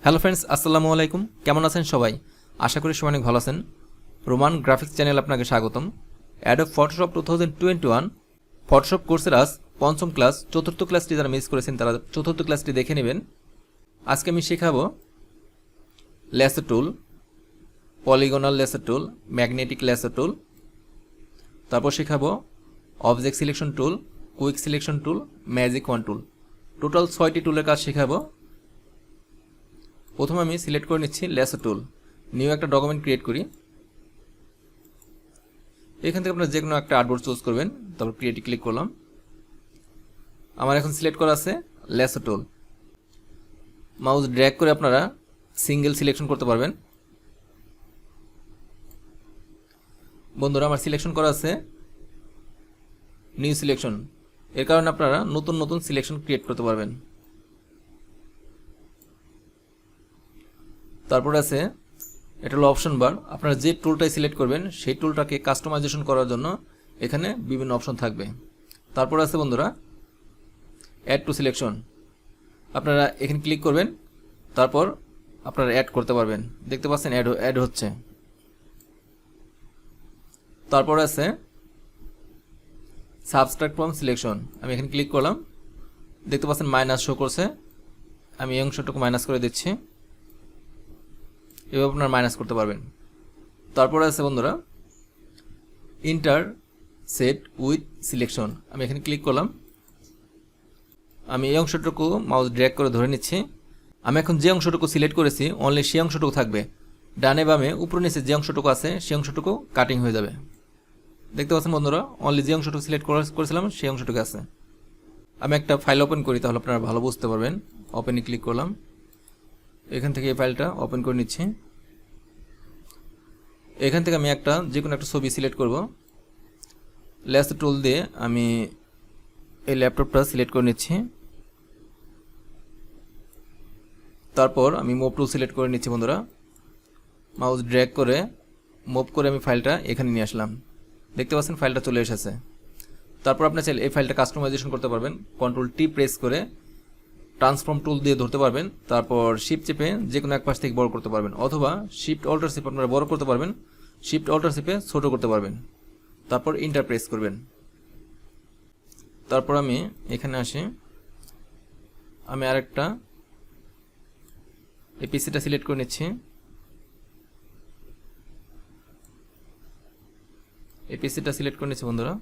Hello friends, আসসালামু আলাইকুম। কেমন আছেন সবাই? আশা করি সবাই অনেক ভালো আছেন। রোমান গ্রাফিক্স চ্যানেল আপনাকে স্বাগতম। অ্যাডোব ফটোশপ 2021 ফটোশপ কোর্সের আজ পঞ্চম ক্লাস, চতুর্থ ক্লাসটি যারা মিস করেছেন তারা চতুর্থ ক্লাসটি দেখে নেবেন। আজকে আমি শেখাবো lasso tool, polygonal lasso tool, magnetic lasso tool, তারপর শেখাবো object selection tool, quick selection tool, magic wand tool. Total 6টি টুলের কাজ শেখাবো। প্রথমে আমি সিলেক্ট করে নিচ্ছি ল্যাসো টুল। নিউ একটা ডকুমেন্ট ক্রিয়েট করি। এখান থেকে আপনারা যে কোনো একটা আর্টবোর্ড চুজ করবেন, তারপর ক্রিয়েটে ক্লিক করলাম। আমার এখন সিলেক্ট করা আছে ল্যাসো টুল। মাউস ড্র্যাগ করে আপনারা সিঙ্গেল সিলেকশন করতে পারবেন। বন্ধুরা, আমার সিলেকশন করা আছে নিউ সিলেকশন। এর কারণে আপনারা নতুন নতুন সিলেকশন ক্রিয়েট করতে পারবেন। তারপর আছে এটা হলো অপশন বার। আপনারা যে টুলটাই সিলেক্ট করবেন সেই টুলটাকে কাস্টমাইজেশন করার জন্য এখানে বিভিন্ন অপশন থাকবে। তারপর আছে বন্ধুরা অ্যাড টু সিলেকশন। আপনারা এখানে ক্লিক করবেন, তারপর আপনারা অ্যাড করতে পারবেন। দেখতে পাচ্ছেন অ্যাড হচ্ছে। তারপর আছে সাবস্ট্রাক্ট ফ্রম সিলেকশন। আমি এখানে ক্লিক করলাম, দেখতে পাচ্ছেন মাইনাস শো করছে। আমি এই অংশটুকু মাইনাস করে দিচ্ছি। এভাবে আপনারা মাইনাস করতে পারবেন। তারপরে আছে বন্ধুরা ইন্টার সেট উইথ সিলেকশন। আমি এখানে ক্লিক করলাম। আমি এই অংশটুকু মাউস ড্র্যাগ করে ধরে নিচ্ছি। আমি এখন যে অংশটুকু সিলেক্ট করেছি অনলি সেই অংশটুকু থাকবে। ডানে বামে উপরে নিচে যে অংশটুকু আছে সেই অংশটুকু কাটিং হয়ে যাবে। দেখতে পাচ্ছেন বন্ধুরা, অনলি যে অংশটুকু সিলেক্ট করেছিলাম সেই অংশটুকু আছে। আমি একটা ফাইল ওপেন করি, তাহলে আপনারা ভালো বুঝতে পারবেন। ওপেনে ক্লিক করলাম। এখান থেকে এই ফাইলটা ওপেন করে নিচ্ছি। এখান থেকে আমি যে কোনো একটা ছবি সিলেক্ট করব। ল্যাসো টুল দিয়ে আমি এই ল্যাপটপটা সিলেক্ট করে নিচ্ছি। তারপর আমি মুভ টুল সিলেক্ট করে নিচ্ছি বন্ধুরা। মাউস ড্র্যাগ করে মুভ করে আমি ফাইলটা এখানে নিয়ে আসলাম। দেখতে পাচ্ছেন ফাইলটা চলে এসেছে। তারপর আপনি চাইলে এই ফাইলটা কাস্টমাইজেশন করতে পারবেন। কন্ট্রোল টি প্রেস করে ট্রান্সফর্ম টুল দিয়ে ধরতে পারবেন। তারপর শিফট চেপে যে কোনো এক পাশ থেকে বড় করতে পারবেন, অথবা শিফট অল্টার চেপে আপনারা বড় করতে পারবেন, শিফট অল্টার চেপে ছোট করতে পারবেন। তারপর ইন্টার প্রেস করবেন। তারপর আমি এখানে আসি। আমি আরেকটা এই পিসিটা সিলেক্ট করে নিচ্ছি। এই পিসিটা সিলেক্ট করে নিচ্ছি বন্ধুরা।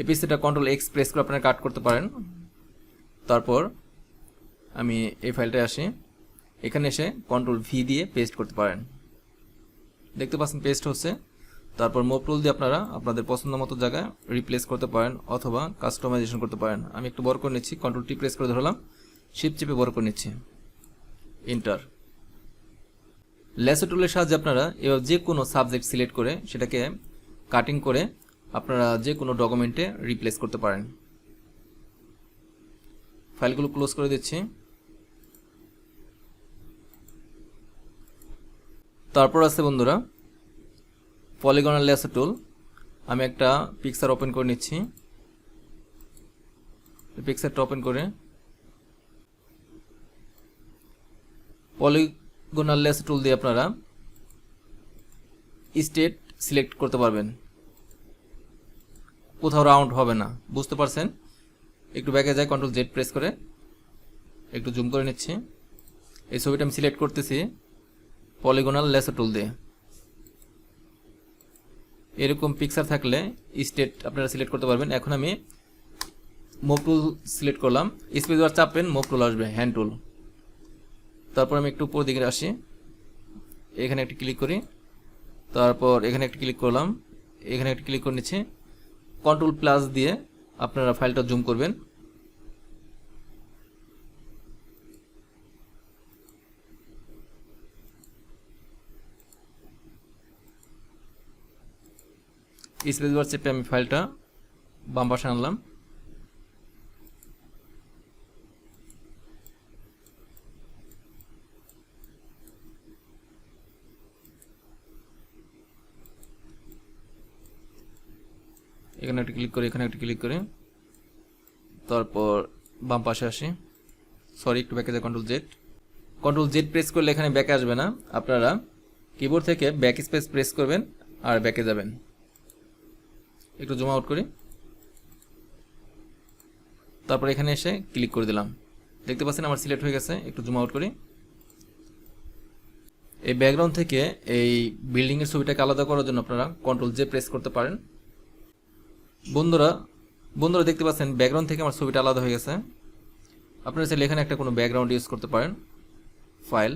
এই পিসিটা কন্ট্রোল এক্স প্রেস করে আপনারা কাট করতে পারেন। তারপর আমি এই ফাইলটায় আসি। এখানে এসে কন্ট্রোল ভি দিয়ে পেস্ট করতে পারেন। দেখতে পাচ্ছেন পেস্ট হচ্ছে। তারপর মুভ টুল দিয়ে আপনারা আপনাদের পছন্দ মতো জায়গায় রিপ্লেস করতে পারেন অথবা কাস্টমাইজেশন করতে পারেন। আমি একটু বড় করে নিচ্ছি, কন্ট্রোল টি প্রেস করে ধরলাম, শিফট চেপে বড় করে নিচ্ছি, ইন্টার। ল্যাসো টুলের সাহায্যে আপনারা এবার যে কোনো সাবজেক্ট সিলেক্ট করে সেটাকে কাটিং করে আপনারা যে কোনো ডকুমেন্টে রিপ্লেস করতে পারেন। ফাইলগুলো ক্লোজ করে দিচ্ছি। তারপর আছে বন্ধুরা পলিগনাল ল্যাসো টুল। আমি একটা পিকচার ওপেন করে নিচ্ছি। পিকচারটা ওপেন করে পলিগনাল ল্যাসো টুল দিয়ে আপনারা স্টেট সিলেক্ট করতে পারবেন। কোথাও রাউন্ড হবে না, বুঝতে পারছেন? একটু ব্যাকে যাই, কন্ট্রোল জেড প্রেস করে একটু জুম করে নিচ্ছি। এই ছবিটা আমি সিলেক্ট করতেছি পলিগনাল ল্যাসো টুল দিয়ে। এরকম পিকচার থাকলে স্টেট আপনারা সিলেক্ট করতে পারবেন। এখন আমি মুভ টুল সিলেক্ট করলাম, স্পেস বার চাপবেন, মুভ টুল আসবে, হ্যান্ড টুল। তারপর আমি একটু উপর দিকে আসি, এখানে একটি ক্লিক করি, তারপর এখানে একটি ক্লিক করলাম, এখানে একটি ক্লিক করে নিচ্ছি। কন্ট্রোল প্লাস দিয়ে আপনারা ফাইলটা জুম করবেন। স্পেস বার চেপে আমি ফাইলটা বাম পাশে আনলাম। এখানে একটা ক্লিক করে এখানে একটা ক্লিক করে তারপর বাম পাশে আসি। সরি, একটু ব্যাকে যায়, কন্ট্রোল জেড প্রেস করলে এখানে ব্যাকে আসবে না, আপনারা কিবোর্ড থেকে ব্যাক স্পেস প্রেস করবেন আর ব্যাকে যাবেন। একটু জুম আউট করি, তারপর এখানে এসে ক্লিক করে দিলাম। দেখতে পাচ্ছেন আমার সিলেক্ট হয়ে গেছে। একটু জুম আউট করি। এই ব্যাকগ্রাউন্ড থেকে এই বিল্ডিংয়ের ছবিটাকে আলাদা করার জন্য আপনারা কন্ট্রোল জে প্রেস করতে পারেন। বন্ধুরা দেখতে পাচ্ছেন ব্যাকগ্রাউন্ড থেকে আমার ছবিটা আলাদা হয়ে গেছে। আপনারা চাইলে এখানে একটা কোনো ব্যাকগ্রাউন্ড ইউজ করতে পারেন। ফাইল,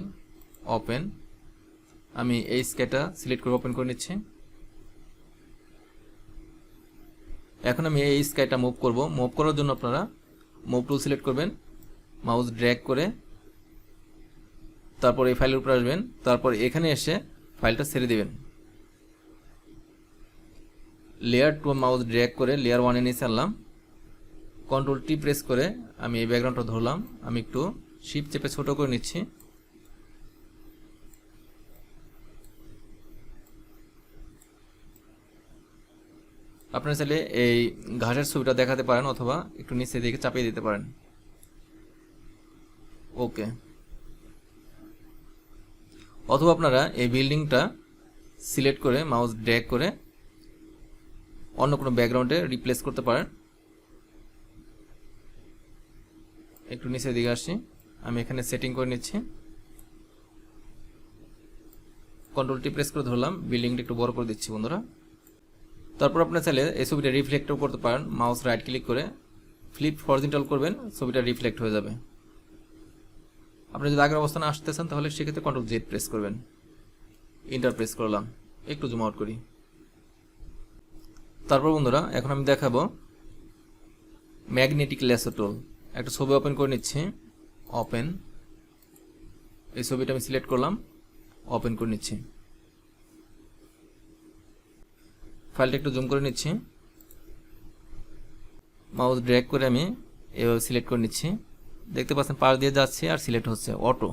ওপেন, আমি এই স্কেচটা সিলেক্ট করে ওপেন করে নিচ্ছি। এখন আমি এই স্কেচটা মুভ করব। মুভ করার জন্য আপনারা মুভ টুল সিলেক্ট করবেন, মাউস ড্র্যাগ করে তারপর এই ফাইলের উপর আসবেন, তারপর এখানে এসে ফাইলটা ছেড়ে দিবেন। লেয়ার 2 মাউস ড্র্যাগ করে লেয়ার 1 এ নিয়ে আনলাম। কন্ট্রোল টি প্রেস করে আমি এই ব্যাকগ্রাউন্ডটা ধরলাম। আমি একটু শিফট চেপে ছোট করে নিচ্ছি। আপনারা চাইলে এই ঘাসের ছবিটা দেখাতে পারেন অথবা একটু নিচে দিকে চাপিয়ে দিতে পারেন। ওকে। অথবা আপনারা এই বিল্ডিংটা সিলেক্ট করে মাউস ড্র্যাগ করে অন্য কোনো ব্যাকগ্রাউন্ডে রিপ্লেস করতে পারেন। একটু নিচের দিকে আসছি, আমি এখানে সেটিং করে নিচ্ছি। কন্ট্রোল টি প্রেস করে ধরলাম, বিল্ডিংটা একটু বড় করে দিচ্ছি বন্ধুরা। তারপর আপনারা চাইলে এই ছবিটা রিফ্লেক্টও করতে পারেন। মাউস রাইট ক্লিক করে ফ্লিপ হরিজন্টাল করবেন, ছবিটা রিফ্লেক্ট হয়ে যাবে। আপনি যদি আগের অবস্থানে আসতে চান তাহলে সেক্ষেত্রে কন্ট্রোল জেড প্রেস করবেন। ইন্টার প্রেস করলাম, একটু জুম আউট করি। তারপর বন্ধুরা এখন আমি দেখাবো ম্যাগনেটিক ল্যাসো টুল। একটা ছবি ওপেন করে নিচ্ছি, ওপেন। এই ছবিটা আমি সিলেক্ট করলাম, ওপেন করে নিচ্ছি। ফাইলটা একটু জুম করে নিচ্ছি, মাউস ড্র্যাগ করে আমি এভাবে সিলেক্ট করে নিচ্ছি। দেখতে পাচ্ছেন পাশ দিয়ে যাচ্ছে আর সিলেক্ট হচ্ছে অটো।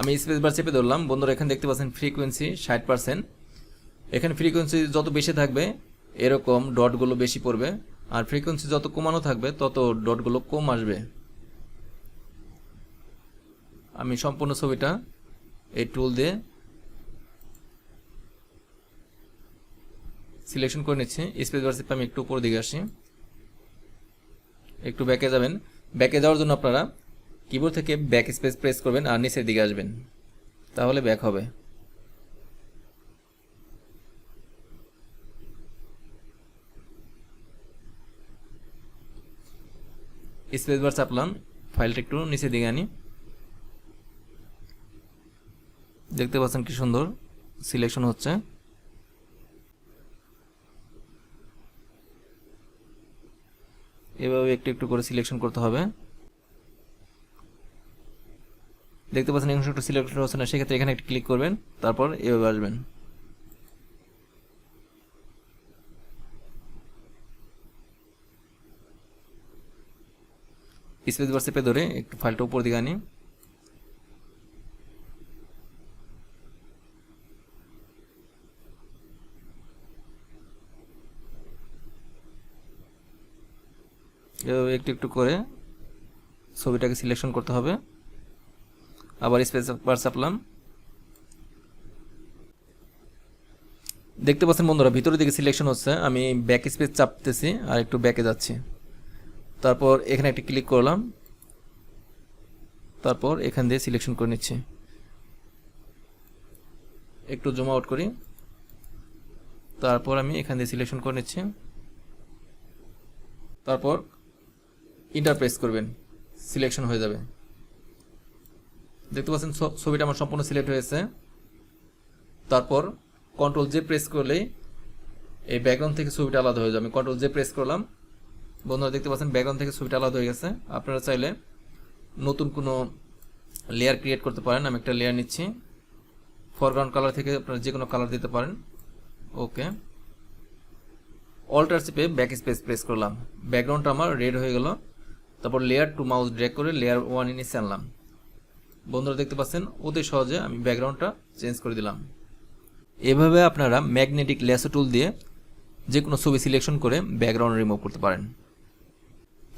আমি স্পেস বার চেপে ধরলাম। বন্ধুরা এখানে দেখতে পাচ্ছেন ফ্রিকোয়েন্সি 60%। এখানে ফ্রিকোয়েন্সি যত বেশি থাকবে এরকম ডটগুলো বেশি পড়বে, আর ফ্রিকোয়েন্সি যত কমানো থাকবে তত ডটগুলো কম আসবে। আমি সম্পূর্ণ ছবিটা এই টুল দিয়ে সিলেকশন করে নিচ্ছি। স্পেস বার চেপে আমি একটু উপর দিকে আসি, একটু ব্যাকে যাবেন। ব্যাকে যাওয়ার জন্য আপনারা কিবোর্ড থেকে ব্যাক স্পেস প্রেস করবেন আর নিচের দিকে আসবেন, তাহলে ব্যাক হবে। স্পেস বার চাপলাম, ফাইলটা একটু নিচের দিকে আনি। দেখতে পাচ্ছেন কি সুন্দর সিলেকশন হচ্ছে। এভাবে একটু একটু করে সিলেকশন করতে হবে। দেখতে পাচ্ছেন এই অংশটা সিলেক্ট হচ্ছে না, সেক্ষেত্রে এখানে একটা ক্লিক করবেন, তারপর এভাবে আসবেন। স্পেস বার চেপে ধরে একটু ফাইলটা উপর দিকে আনি। এভাবে একটু একটু করে ছবিটাকে সিলেকশন করতে হবে। আবার স্পেস বার চাপলাম। দেখতে পাচ্ছেন বন্ধুরা ভিতরের দিকে সিলেকশন হচ্ছে। আমি ব্যাক স্পেস চাপতেছি আর একটু ব্যাকে যাচ্ছি, তারপর এখানে একটা ক্লিক করলাম, তারপর এখান দিয়ে সিলেকশন করে নিচ্ছি। একটু জুম আউট করি, তারপর আমি এখান দিয়ে সিলেকশন করে নিচ্ছি। তারপর ইন্টার প্রেস করবেন, সিলেকশন হয়ে যাবে। দেখতে পাচ্ছেন ছবিটা আমার সম্পূর্ণ সিলেক্ট হয়েছে। তারপর কন্ট্রোল জে প্রেস করলেই এই ব্যাকগ্রাউন্ড থেকে ছবিটা আলাদা হয়ে যাবে। আমি কন্ট্রোল জে প্রেস করলাম, বন্ধুরা দেখতে পাচ্ছেন ব্যাকগ্রাউন্ড থেকে ছবিটা আলাদা হয়ে গেছে। আপনারা চাইলে নতুন কোনো লেয়ার ক্রিয়েট করতে পারেন। আমি একটা লেয়ার নিচ্ছি, ফরগ্রাউন্ড কালার থেকে আপনারা যে কোনো কালার দিতে পারেন। ওকে, অল্টার চেপে ব্যাক স্পেস প্রেস করলাম, ব্যাকগ্রাউন্ডটা আমার রেড হয়ে গেল। তারপর লেয়ার 2 মাউস ড্র্যাগ করে লেয়ার 1 এ নিচে আনলাম। বন্ধুরা দেখতে পাচ্ছেন অতি সহজে আমি ব্যাকগ্রাউন্ডটা চেঞ্জ করে দিলাম। এভাবে আপনারা ম্যাগনেটিক ল্যাসো টুল দিয়ে যে কোনো ছবি সিলেকশন করে ব্যাকগ্রাউন্ড রিমুভ করতে পারেন।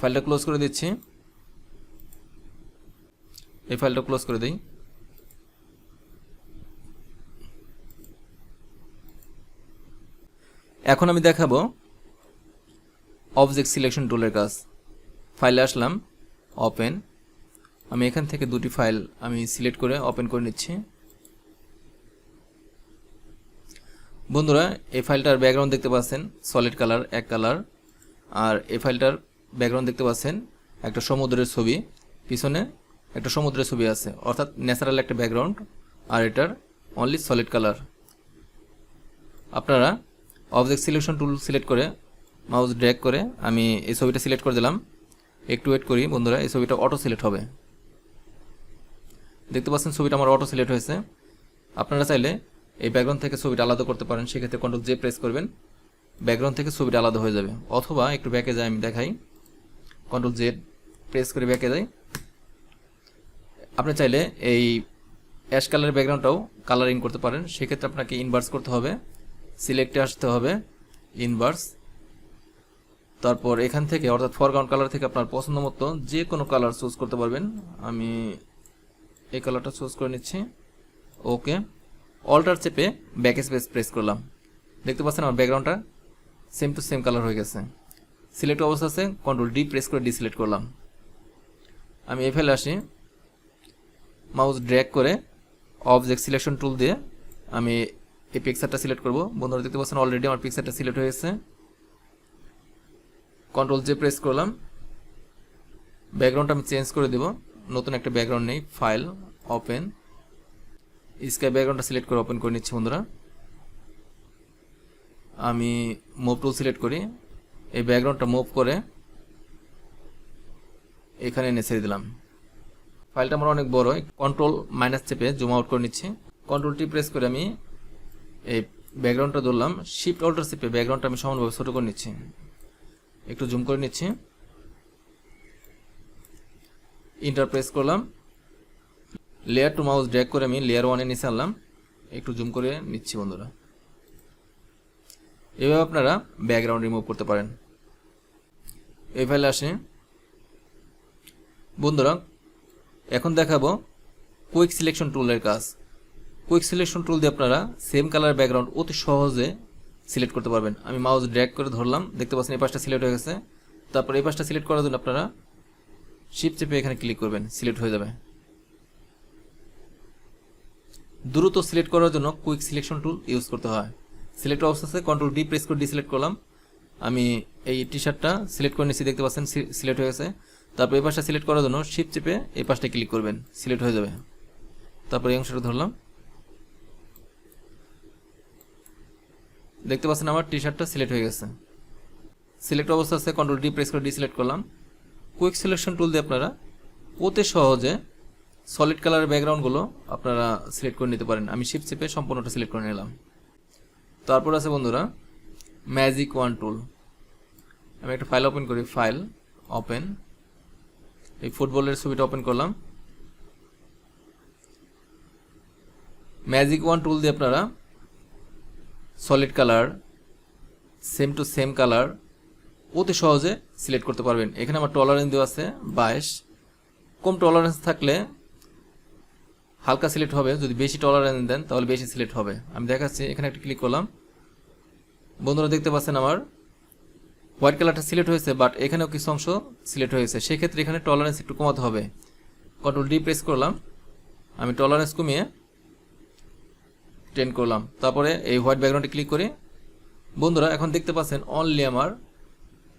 ফাইলটা ক্লোজ করে দিচ্ছি। এই ফাইলটা ক্লোজ করে দিই। এখন আমি দেখাবো অবজেক্ট সিলেকশন টুলের কাজ। ফাইলে আসলাম, ওপেন। আমি এখান থেকে দুটি ফাইল আমি সিলেক্ট করে ওপেন করে নিচ্ছি। বন্ধুরা, এই ফাইলটার ব্যাকগ্রাউন্ড দেখতে পাচ্ছেন সলিড কালার, এক কালার। আর এই ফাইলটার ব্যাকগ্রাউন্ড দেখতে পাচ্ছেন একটা সমুদ্রের ছবি, পিছনে একটা সমুদ্রের ছবি আছে, অর্থাৎ ন্যাচারাল একটা ব্যাকগ্রাউন্ড। আর এটার অনলি সলিড কালার। আপনারা অবজেক্ট সিলেকশন টুল সিলেক্ট করে মাউস ড্র্যাগ করে আমি এই ছবিটা সিলেক্ট করে দিলাম। একটু ওয়েট করি বন্ধুরা, এই ছবিটা অটো সিলেক্ট হবে। দেখতে পাচ্ছেন ছবিটা আমার অটো সিলেক্ট হয়েছে। আপনারা চাইলে এই ব্যাকগ্রাউন্ড থেকে ছবিটা আলাদা করতে পারেন। সেক্ষেত্রে কন্ট্রোল জে প্রেস করবেন, ব্যাকগ্রাউন্ড থেকে ছবিটা আলাদা হয়ে যাবে। অথবা একটু ব্যাকে যাই, আমি দেখাই। কন্ট্রোল জে প্রেস করে ব্যাকে যাই। আপনি চাইলে এই অ্যাশ কালারের ব্যাকগ্রাউন্ডটাও কালারিং করতে পারেন। সেক্ষেত্রে আপনাকে ইনভার্স করতে হবে, সিলেক্টে আসতে হবে, ইনভার্স। তারপর এখান থেকে অর্থাৎ ফরগ্রাউন্ড কালার থেকে আপনার পছন্দ মতো যে কোনো কালার চুজ করতে পারবেন। আমি এই কালারটা চুজ করে নিচ্ছি। ওকে, অল্টার চেপে ব্যাক স্পেস প্রেস করলাম। দেখতে পাচ্ছেন আমার ব্যাকগ্রাউন্ডটা সেম টু সেম কালার হয়ে গেছে। সিলেক্ট অবস্থা আছে, কন্ট্রোল ডি প্রেস করে ডিসিলেক্ট করলাম। আমি এই ফেলে আসি, মাউস ড্র্যাগ করে অবজেক্ট সিলেকশন টুল দিয়ে আমি এই পিকচারটা সিলেক্ট করব। বন্ধুরা দেখতে পাচ্ছেন অলরেডি আমার পিকচারটা সিলেক্ট হয়ে গেছে। কন্ট্রোল জে প্রেস করলাম। ব্যাকগ্রাউন্ডটা আমি চেঞ্জ করে দেব, নতুন একটা ব্যাকগ্রাউন্ড নেই। ফাইল, ওপেন, স্কাই ব্যাকগ্রাউন্ডটা সিলেক্ট করে ওপেন করে নিচ্ছি। বন্ধুরা, আমি মুভ টুল সিলেক্ট করি, এই ব্যাকগ্রাউন্ডটা মুভ করে এখানে এনে ছেড়ে দিলাম। ফাইলটা আমার অনেক বড়, কন্ট্রোল মাইনাস চেপে জুম আউট করে নিচ্ছি। কন্ট্রোল টি প্রেস করে আমি এই ব্যাকগ্রাউন্ডটা ধরলাম, শিফট অল্টার চেপে ব্যাকগ্রাউন্ডটা আমি সমানভাবে ছোট করে নিচ্ছি। একটু জুম করে নিচ্ছি, ইন্টার প্রেস করলাম। লেয়ার টু মাউস ড্র্যাগ করে আমি লেয়ার 1 এ নিচে আনলাম, একটু জুম করে নিচ্ছি। বন্ধুরা, এভাবে আপনারা ব্যাকগ্রাউন্ড রিমুভ করতে পারেন। এই ফাইলে আসে। বন্ধুরা, এখন দেখাবো কুইক সিলেকশন টুলের কাজ। কুইক সিলেকশন টুল দিয়ে আপনারা সেম কালার ব্যাকগ্রাউন্ড অতি সহজে সিলেক্ট করতে পারবেন। আমি মাউস ড্র্যাগ করে ধরলাম, দেখতে পাচ্ছেন এই পাশটা সিলেক্ট হয়ে গেছে। তারপর এই পাশটা সিলেক্ট করার জন্য আপনারা শিফট চেপে এখানে ক্লিক করবেন, সিলেক্ট হয়ে যাবে। দ্রুত সিলেক্ট করার জন্য কুইক সিলেকশন টুল ইউজ করতে হয়। সিলেক্ট অবস্থাতে কন্ট্রোল ডি প্রেস করে ডিসিলেক্ট করলাম। আমি এই টি শার্টটা সিলেক্ট করে নিচ্ছি, দেখতে পাচ্ছেন সিলেক্ট হয়ে গেছে। তারপর এই পাশটা সিলেক্ট করার জন্য শিফট চেপে এই পাশটা ক্লিক করবেন, সিলেক্ট হয়ে যাবে। তারপর এই অংশটা ধরলাম, দেখতে পাচ্ছেন আমার টি শার্টটা সিলেক্ট হয়ে গেছে। সিলেক্ট অবস্থা আছে, কন্ট্রোল ডি প্রেস করে ডিসিলেক্ট করলাম। কুইক সিলেকশন টুল দিয়ে আপনারা অতি সহজে সলিড কালারের ব্যাকগ্রাউন্ডগুলো আপনারা সিলেক্ট করে নিতে পারেন। আমি শিফট চেপে সম্পূর্ণটা সিলেক্ট করে নিলাম। তারপর আছে বন্ধুরা ম্যাজিক ওয়ান টুল। আমি একটা ফাইল ওপেন করি, ফাইল, ওপেন। এই ফুটবলের ছবিটা ওপেন করলাম। ম্যাজিক ওয়ান টুল দিয়ে আপনারা solid colour, same to same colour অতি সহজে সিলেক্ট করতে পারবেন। এখানে আমার টলারেন্স দেওয়া আছে 22। কম টলারেন্স থাকলে হালকা সিলেক্ট হবে, যদি বেশি টলারেন্স দেন তাহলে বেশি সিলেক্ট হবে। আমি দেখাচ্ছি, এখানে একটা ক্লিক করলাম। বন্ধুরা দেখতে পাচ্ছেন আমার হোয়াইট কালারটা সিলেক্ট হয়েছে, বাট এখানেও কিছু অংশ সিলেক্ট হয়েছে। সেক্ষেত্রে এখানে টলারেন্স একটু কমাতে হবে। কন্ট্রোল ডি প্রেস করলাম, আমি টলারেন্স কমিয়ে 10 করলাম। তারপরে এই হোয়াইট ব্যাকগ্রাউন্ডে ক্লিক করে বন্ধুরা এখন দেখতে পাচ্ছেন অনলি আমার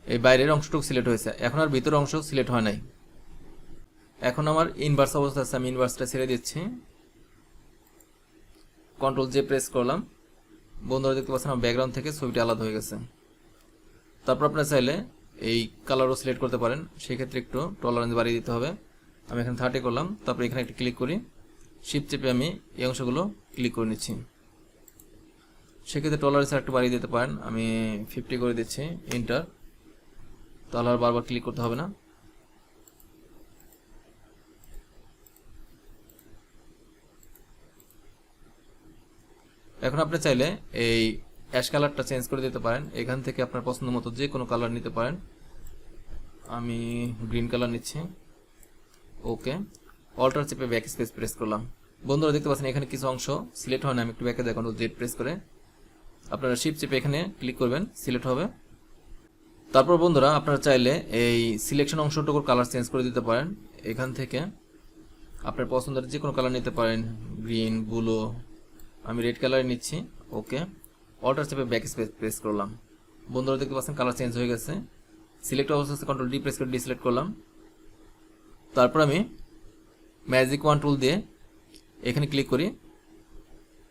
এই বাইরের অংশটুকু সিলেক্ট হয়েছে, এখন আর ভিতরের অংশ সিলেক্ট হয় নাই। এখন আমার ইনভার্স অবস্থা আছে, আমি ইনভার্সটা ছেড়ে দিচ্ছি। কন্ট্রোল জে প্রেস করলাম। বন্ধুরা দেখতে পাচ্ছেন আমার ব্যাকগ্রাউন্ড থেকে ছবিটা আলাদা হয়ে গেছে। তারপর আপনারা চাইলে এই কালারও সিলেক্ট করতে পারেন, সেক্ষেত্রে একটু টলারেন্স বাড়িয়ে দিতে হবে। আমি এখানে 30 করলাম। তারপর এখানে একটা ক্লিক করি, শিফট চেপে আমি এই অংশগুলো ক্লিক করে নিচ্ছি। সেক্ষেত্রে টলারেন্স একটু বাড়িয়ে দিতে পারেন, আমি 50 করে দিচ্ছি। ইন্টার, তাহলে আর বারবার ক্লিক করতে হবে না। এখন আপনি চাইলে এই অ্যাশ কালারটা চেঞ্জ করে দিতে পারেন। এখান থেকে আপনার পছন্দ মতো যে কোনো কালার নিতে পারেন। আমি গ্রিন কালার নিচ্ছি। ওকে, অল্টার চেপে ব্যাক স্পেস প্রেস করলাম। বন্ধুরা দেখতে পাচ্ছেন এখানে কিছু অংশ সিলেক্ট হয় না, আমি একটু ব্যাকে দেখানো জেড প্রেস করে আপনারা শিফট চেপে এখানে ক্লিক করবেন, সিলেক্ট হবে। তারপর বন্ধুরা আপনারা চাইলে এই সিলেকশন অংশটুকুর কালার চেঞ্জ করে দিতে পারেন। এখান থেকে আপনার পছন্দের যে কোনো কালার নিতে পারেন, গ্রিন, ব্লু, আমি রেড কালার নিচ্ছি। ওকে, অল্টার চেপে ব্যাক স্পেস প্রেস করলাম। বন্ধুরা দেখতে পাচ্ছেন কালার চেঞ্জ হয়ে গেছে। সিলেক্ট অবস্থা কন্ট্রোল ডি প্রেস করে ডিসিলেক্ট করলাম। তারপর আমি ম্যাজিক ওয়ান টুল দিয়ে এখানে ক্লিক করি।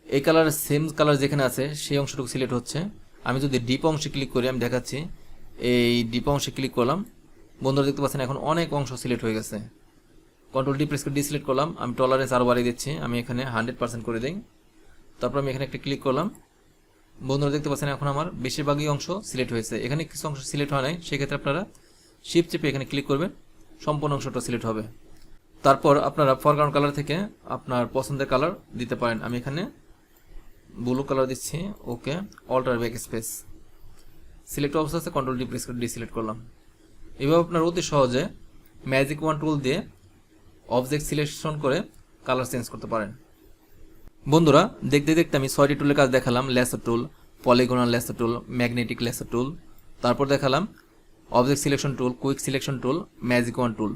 এই কালারের সেম কালার যেখানে আছে সেই অংশটুকু সিলেক্ট হচ্ছে। আমি যদি ডিপ অংশে ক্লিক করি, আমি দেখাচ্ছি, এই ডিপ অংশে ক্লিক করলাম। বন্ধুরা দেখতে পাচ্ছেন এখন অনেক অংশ সিলেক্ট হয়ে গেছে। কন্ট্রোল ডি প্রেস করে ডিসিলেক্ট করলাম। আমি টলারেন্স আরও বাড়িয়ে দিচ্ছি, আমি এখানে 100% করে দিই। তারপর আমি এখানে একটা ক্লিক করলাম। বন্ধুরা দেখতে পাচ্ছেন এখন আমার বেশিরভাগই অংশ সিলেক্ট হয়েছে। এখানে কিছু অংশ সিলেক্ট হয় নাই, সেক্ষেত্রে আপনারা শিফট চেপে এখানে ক্লিক করবেন, সম্পূর্ণ অংশটা সিলেক্ট হবে। তারপর আপনারা ফরগ্রাউন্ড কালার থেকে আপনার পছন্দের কালার দিতে পারেন। আমি এখানে ব্লু কালার দিচ্ছি। ওকে, অল্টার ব্যাক স্পেস, সিলেক্ট অবস্থা আছে কন্ট্রোল ডি প্রেস করে ডিসিলেক্ট করলাম। এভাবে আপনারা অতি সহজে ম্যাজিক ওয়ান টুল দিয়ে অবজেক্ট সিলেকশন করে কালার চেঞ্জ করতে পারেন। বন্ধুরা দেখতে দেখতে আমি 6টি টুলের কাজ দেখালাম। Lasso tool, polygonal lasso tool, magnetic lasso tool, তারপর দেখালাম object selection tool, quick selection tool, magic wand tool.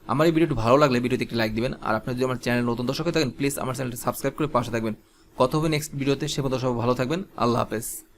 আমার এই ভিডিওটি ভালো লাগলে ভিডিওতে একটি লাইক দিবেন। আর আপনি যদি আমার চ্যানেল নতুন দর্শক হয়ে থাকেন, প্লিজ আমার চ্যানেলটি সাবস্ক্রাইব করে পাশে থাকবেন। কথা হবে নেক্সট ভিডিওতে। সে পর্যন্ত সবাই ভালো থাকবেন। আল্লাহ হাফেজ।